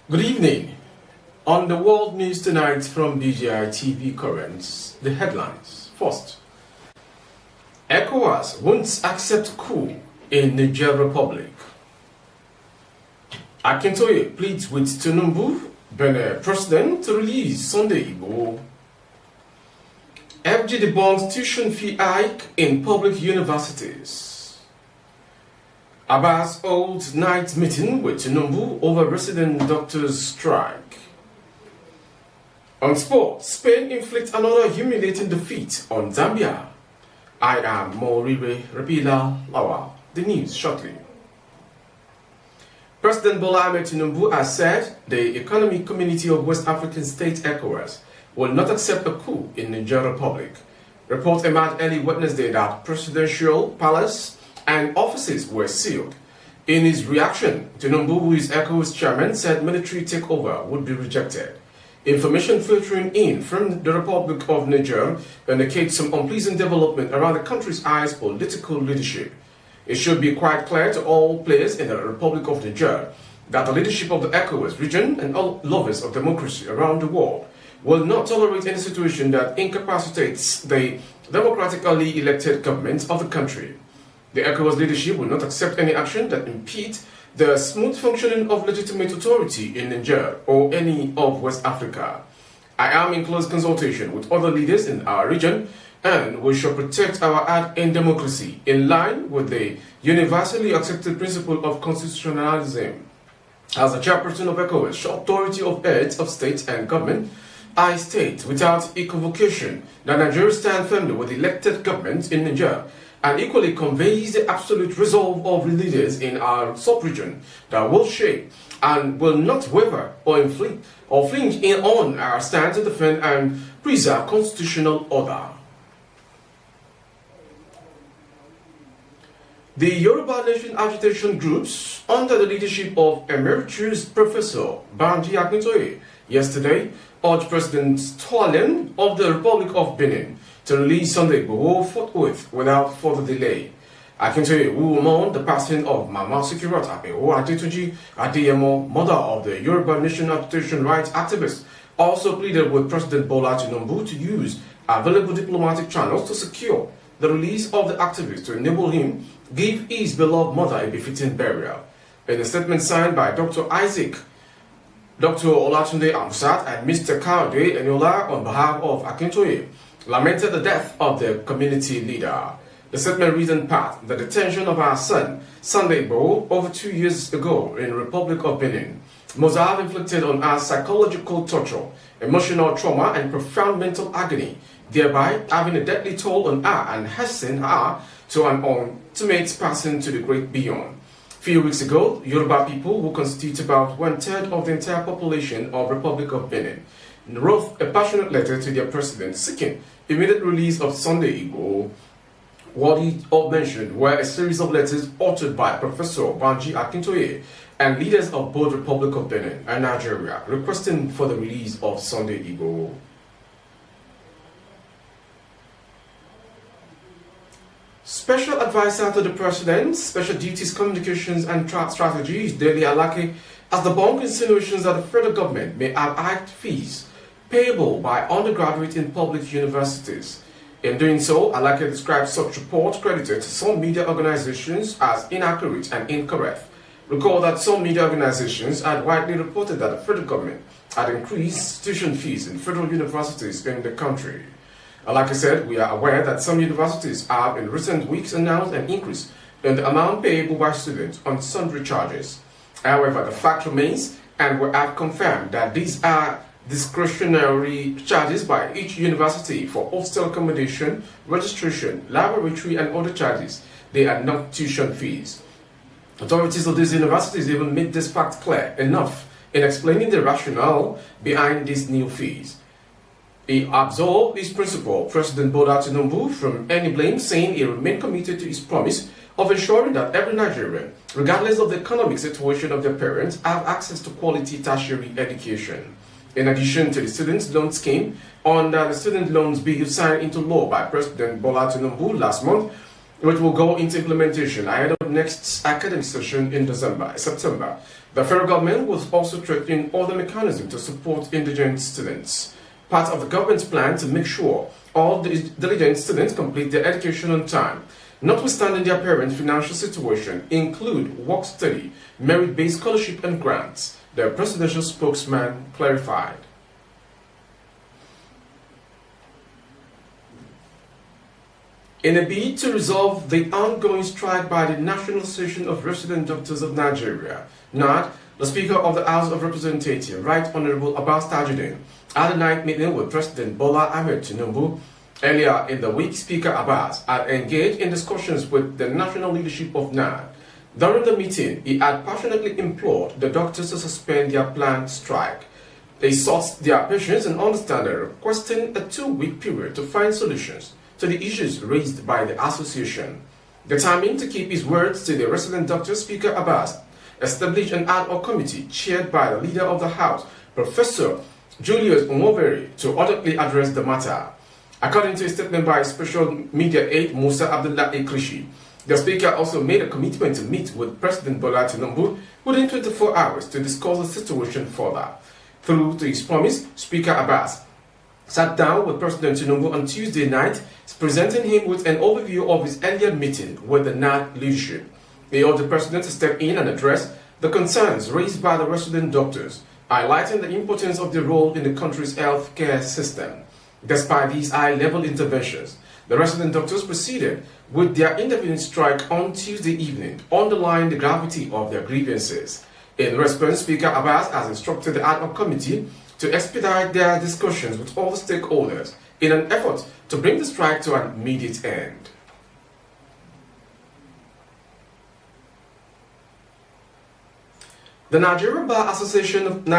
Good evening. On the World News Tonight from BGI TV Currents, the headlines. First, ECOWAS won't accept coup in Niger Republic. Akintoye pleads with Tinubu, Benin President, to release Sunday Igbo. FG debunks tuition fee hike in public universities. Abbas holds night meeting with Tinubu over resident doctors' strike. On sports, Spain inflicts another humiliating defeat on Zambia. I am Morire Rabila Lawa. The news shortly. President Bola Ahmed Tinubu has said the Economic Community of West African States ECOWAS will not accept a coup in Niger Republic. Reports emerged early Wednesday that presidential palace and offices were sealed. In his reaction, Tinubu, who is ECOWAS chairman, said military takeover would be rejected. Information filtering in from the Republic of Niger indicates some unpleasant development around the country's highest political leadership. It should be quite clear to all players in the Republic of Niger that the leadership of the ECOWAS region and all lovers of democracy around the world will not tolerate any situation that incapacitates the democratically elected government of the country. The ECOWAS leadership will not accept any action that impedes the smooth functioning of legitimate authority in Niger or any of West Africa. I am in close consultation with other leaders in our region, and we shall protect our art in democracy in line with the universally accepted principle of constitutionalism. As a chairperson of ECOWAS, authority of heads of state and government, I state without equivocation that Nigeria stands firmly with the elected government in Niger and equally conveys the absolute resolve of the leaders in our sub-region that will shape and will not waver or flinch in on our stand to defend and preserve constitutional order. The Yoruba Nation agitation groups, under the leadership of Emeritus Professor Banji Akintoye, yesterday urged President Toalen of the Republic of Benin to release Sunday Igbo forthwith without further delay. Akintoye, who mourned the passing of Mama Sikirat Apeho Adetuji Adeyemo, mother of the Yoruba Nation agitation rights activist, also pleaded with President Bola Tinubu to use available diplomatic channels to secure the release of the activist to enable him give his beloved mother a befitting burial. In a statement signed by Dr. Isaac, Dr. Olatunde Amsat and Mr. Kaude Eniola on behalf of Akintoye, lamented the death of the community leader. The statement reads in part the detention of our son, Sunday Igbo, over 2 years ago in the Republic of Benin must have inflicted on us psychological torture, emotional trauma, and profound mental agony, thereby having a deadly toll on her and hastening her to an ultimate passing to the great beyond. Few weeks ago, Yoruba people, who constitute about 1/3 of the entire population of Republic of Benin, wrote a passionate letter to their president seeking immediate release of Sunday Igbo. What he mentioned were a series of letters authored by Professor Banji Akintoye and leaders of both Republic of Benin and Nigeria requesting for the release of Sunday Igbo. Special Advisor to the President, Special Duties Communications and Strategies, Dele Alake, has debunked insinuations that the federal government may have hiked fees payable by undergraduates in public universities. In doing so, Alake describes such reports credited to some media organizations as inaccurate and incorrect. Recall that some media organizations had widely reported that the federal government had increased tuition fees in federal universities in the country. Like I said, we are aware that some universities have in recent weeks announced an increase in the amount payable by students on sundry charges. However, the fact remains, and we have confirmed, that these are discretionary charges by each university for hostel accommodation, registration, laboratory, and other charges. They are not tuition fees. Authorities of these universities even made this fact clear enough in explaining the rationale behind these new fees. He absolved his principal, President Bola Tinubu, from any blame, saying he remained committed to his promise of ensuring that every Nigerian, regardless of the economic situation of their parents, have access to quality tertiary education. In addition to the student loan scheme, under the student loans bill signed into law by President Bola Tinubu last month, which will go into implementation ahead of next academic session in September. The federal government will also threaten other mechanisms to support indigent students. Part of the government's plan to make sure all the diligent students complete their education on time, notwithstanding their parents' financial situation, include work study, merit-based scholarship and grants, the presidential spokesman clarified. In a bid to resolve the ongoing strike by the National Association of Resident Doctors of Nigeria, NAD, the Speaker of the House of Representatives, Right Honorable Abbas Tajuddin, had a night meeting with President Bola Ahmed Tinubu. Earlier in the week, Speaker Abbas had engaged in discussions with the national leadership of NAD. During the meeting, he had passionately implored the doctors to suspend their planned strike. They sought their patience and understanding, requesting a 2-week period to find solutions to the issues raised by the association. Determined to keep his words to the resident doctor, Speaker Abbas established an ad hoc committee chaired by the leader of the House, Professor Julius Umobere, to audibly address the matter. According to a statement by special media aide Musa Abdullah Ekrishi, the Speaker also made a commitment to meet with President Bola Tinubu within 24 hours to discuss the situation further. Through to his promise, Speaker Abbas sat down with President Tinubu on Tuesday night, presenting him with an overview of his earlier meeting with the NAD leadership. He urged the President to step in and address the concerns raised by the resident doctors, highlighting the importance of their role in the country's health care system. Despite these high-level interventions, the resident doctors proceeded with their indefinite strike on Tuesday evening, underlying the gravity of their grievances. In response, Speaker Abbas has instructed the ad hoc committee to expedite their discussions with all the stakeholders in an effort to bring the strike to an immediate end. The Nigerian Bar Association of the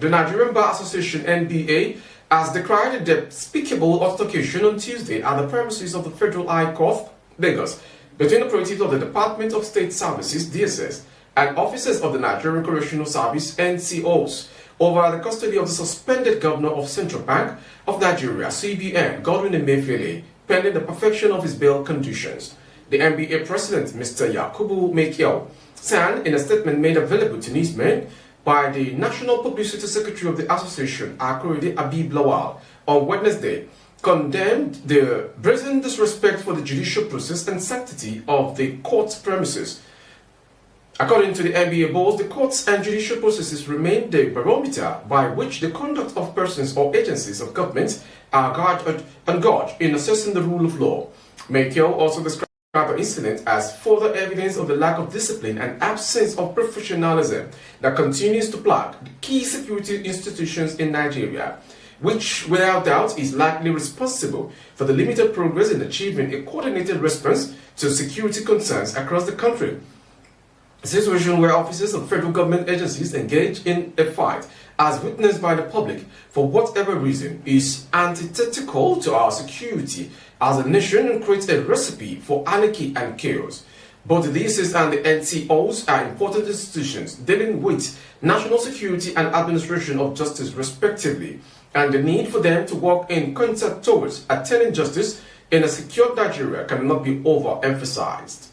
Nigerian Bar Association (NBA) has decried a despicable altercation on Tuesday at the premises of the Federal High Court, Lagos, between operatives of the Department of State Services (DSS) and officers of the Nigerian Correctional Service (NCOs) over the custody of the suspended governor of Central Bank of Nigeria (CBN), Godwin Emefiele, pending the perfection of his bail conditions. The NBA president, Mr. Yakubu Mekiel, signed in a statement made available to newsmen by the National Publicity Secretary of the Association, Akorede Abib Lawal, on Wednesday, condemned the brazen disrespect for the judicial process and sanctity of the court's premises. According to the NBA boss, the courts and judicial processes remain the barometer by which the conduct of persons or agencies of government are gauged in assessing the rule of law. Mekiel also described the incident as further evidence of the lack of discipline and absence of professionalism that continues to plague the key security institutions in Nigeria, which without doubt is likely responsible for the limited progress in achieving a coordinated response to security concerns across the country. A situation where officers of federal government agencies engage in a fight, as witnessed by the public, for whatever reason, is antithetical to our security as a nation and creates a recipe for anarchy and chaos. Both the DSS and the NCOs are important institutions dealing with national security and administration of justice respectively, and the need for them to work in concert towards attaining justice in a secure Nigeria cannot be overemphasized.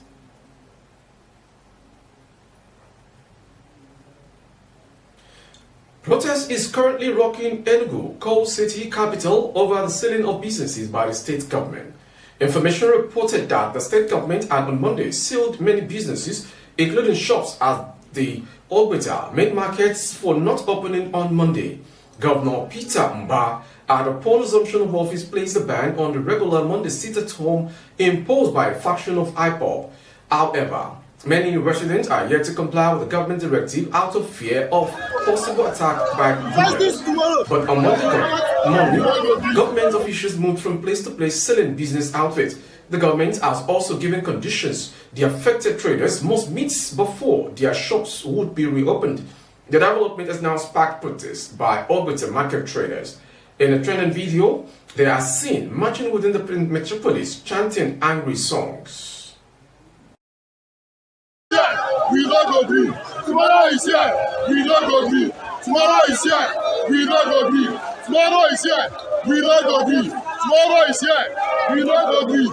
Protest is currently rocking Enugu, coal city capital, over the sealing of businesses by the state government. Information reported that the state government had on Monday sealed many businesses, including shops at the Ogbeta main markets, for not opening on Monday. Governor Peter Mba, at upon assumption of office, placed a ban on the regular Monday sit-at-home imposed by a faction of IPOB. However, many residents are yet to comply with the government directive out of fear of possible attack by government. But on Monday, government officials moved from place to place selling business outfits. The government has also given conditions the affected traders must meet before their shops would be reopened. The development has now sparked protests by Ogbeta market traders. In a trending video, they are seen marching within the metropolis chanting angry songs. We don't go green. Tomorrow is here. We don't go green. Tomorrow is here. We don't go green. Tomorrow is here. We don't go green. Tomorrow is here. We don't go green.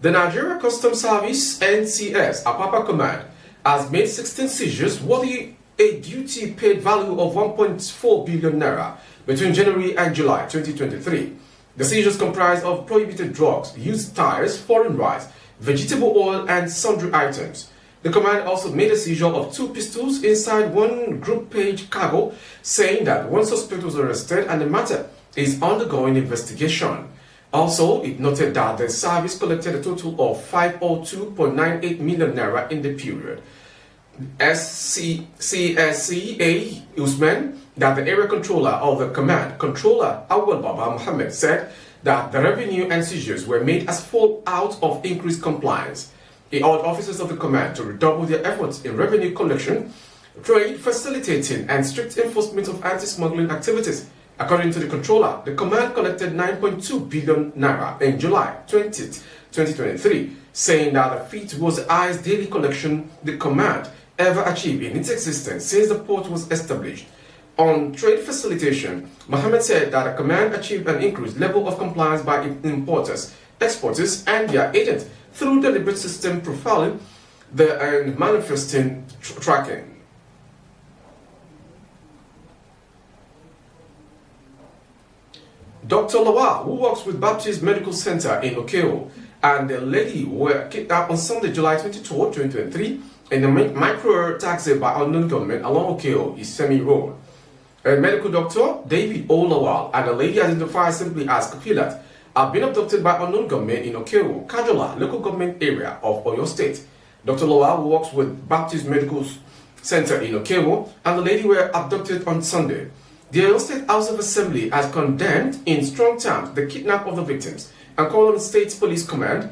The Nigeria Customs Service (NCS) Apapa Command has made 16 seizures worthy a duty-paid value of 1.4 billion naira between January and July 2023. The seizures comprise of prohibited drugs, used tires, foreign rice, vegetable oil, and sundry items. The command also made a seizure of 2 pistols inside one group-page cargo, saying that one suspect was arrested and the matter is undergoing investigation. Also, it noted that the service collected a total of 502.98 million naira in the period. CSCA Usman, that the area controller of the command, Controller Awal Baba Mohammed, said that the revenue and seizures were made as fallout of increased compliance. He urged officers of the command to redouble their efforts in revenue collection, trade facilitating, and strict enforcement of anti-smuggling activities. According to the controller, the command collected 9.2 billion naira in July 2023, saying that the feat was the highest daily collection the command ever achieved in its existence since the port was established. On trade facilitation, Mohammed said that the command achieved an increased level of compliance by importers, exporters, and their agents through deliberate system profiling and manifesting tracking. Dr. Lawal, who works with Baptist Medical Center in Okeo, and the lady were kidnapped on Sunday, July 22, 2023, in a micro taxi by unknown gunmen along Okeo Isemi Road. A medical doctor, David O. Lawal, and a lady identified simply as Kafilat, have been abducted by unknown gunmen in Okeo, Kajola, local government area of Oyo State. Dr. Lawal, who works with Baptist Medical Center in Okeo, and the lady were abducted on Sunday. The Oyo State House of Assembly has condemned in strong terms the kidnap of the victims and called on the State Police Command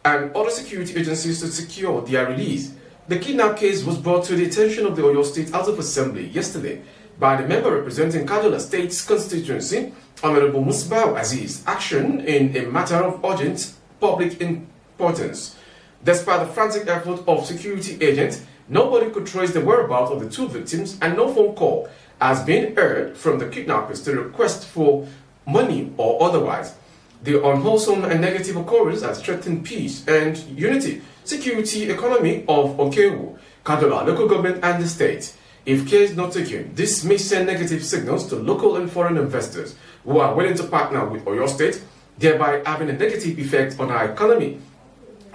and other security agencies to secure their release. The kidnap case was brought to the attention of the Oyo State House of Assembly yesterday by the member representing Kajola State's constituency, Honorable Musbau Aziz, action in a matter of urgent public importance. Despite the frantic effort of security agents, nobody could trace the whereabouts of the 2 victims, and no phone call has been heard from the kidnappers to request for money or otherwise. The unwholesome and negative occurrence has threatened peace and unity, security, economy of Okeo, Kajola, local government, and the state. If care is not taken, this may send negative signals to local and foreign investors who are willing to partner with Oyo State, thereby having a negative effect on our economy.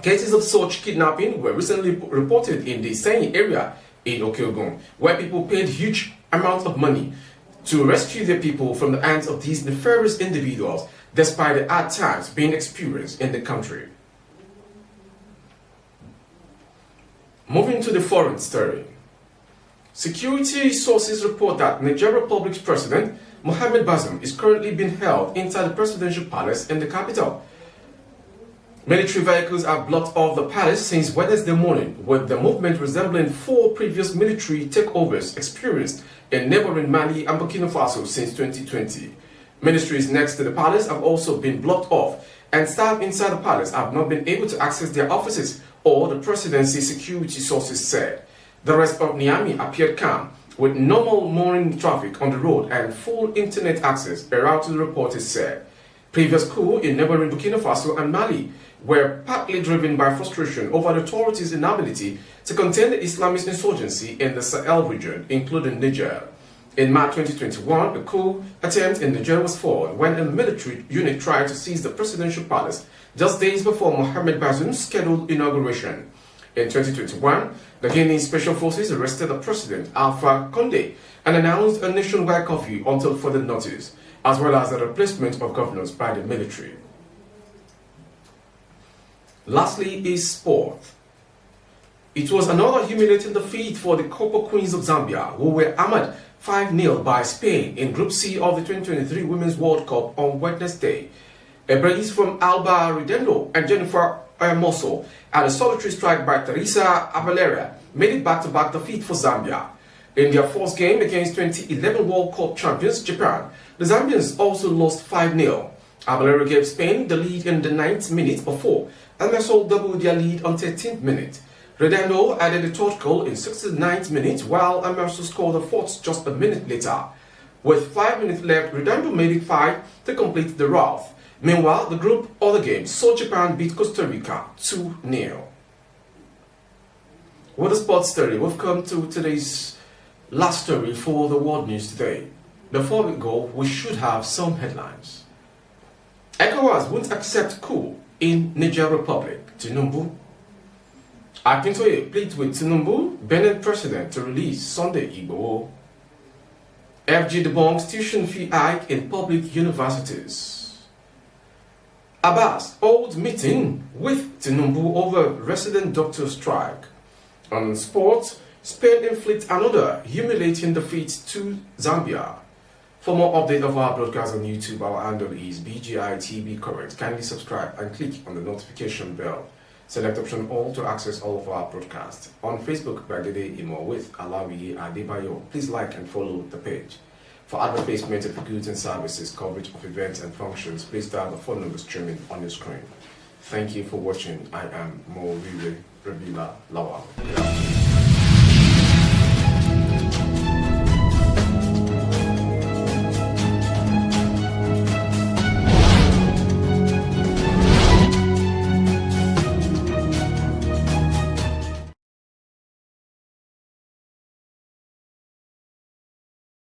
Cases of such kidnapping were recently reported in the Senyi area in Okeo, where people paid huge amounts of money to rescue their people from the hands of these nefarious individuals, despite the hard times being experienced in the country. Moving to the foreign story. Security sources report that Niger Republic's President Mohamed Bazoum is currently being held inside the presidential palace in the capital. Military vehicles have blocked off the palace since Wednesday morning, with the movement resembling 4 previous military takeovers experienced in neighboring Mali and Burkina Faso since 2020. Ministries next to the palace have also been blocked off, and staff inside the palace have not been able to access their offices, or the presidency security sources said. The rest of Niamey appeared calm, with normal morning traffic on the road and full internet access, a routing reporter said. Previous coups in neighboring Burkina Faso and Mali were partly driven by frustration over the authorities' inability to contain the Islamist insurgency in the Sahel region, including Niger. In March 2021, a coup attempt in Niger was fought when a military unit tried to seize the presidential palace just days before Mohamed Bazoum's scheduled inauguration. In 2021, the Guinean Special Forces arrested the president, Alpha Condé, and announced a nationwide curfew until further notice, as well as the replacement of governors by the military. Lastly is sport. It was another humiliating defeat for the Copa Queens of Zambia, who were hammered 5-0 by Spain in Group C of the 2023 Women's World Cup on Wednesday. A brace from Alba Ridendo and Jennifer Hermoso and a solitary strike by Teresa Abelera made it back-to-back defeat for Zambia. In their 4th game against 2011 World Cup champions Japan, the Zambians also lost 5-0. Abelera gave Spain the lead in the 9th minute before, and Hermoso doubled their lead on 13th minute. Redendo added a 3rd goal in 69th minute, while Hermoso scored the 4th just a minute later. With 5 minutes left, Redendo made it 5 to complete the rout. Meanwhile, the group other games saw Japan beat Costa Rica 2-0. With a sports story, we've come to today's last story for the world news today. Before we go, we should have some headlines. ECOWAS won't accept coup in Niger Republic, Tinubu. Akintoye pleads with Tinubu, Benin president, to release Sunday Igbo. FG debunks tuition fee hike in public universities. Abbas holds meeting with Tinubu over resident doctor strike. On sports, Spain inflicts another humiliating defeat to Zambia. For more update of our broadcast on YouTube, our handle is BGITB Current. Kindly subscribe and click on the notification bell. Select option all to access all of our broadcasts. On Facebook, by Dede Imo with Alawi Adebayo. Please like and follow the page. For advertisement of goods and services, coverage of events and functions, please dial the phone number streaming on your screen. Thank you for watching. I am Mo Rabila Lawal.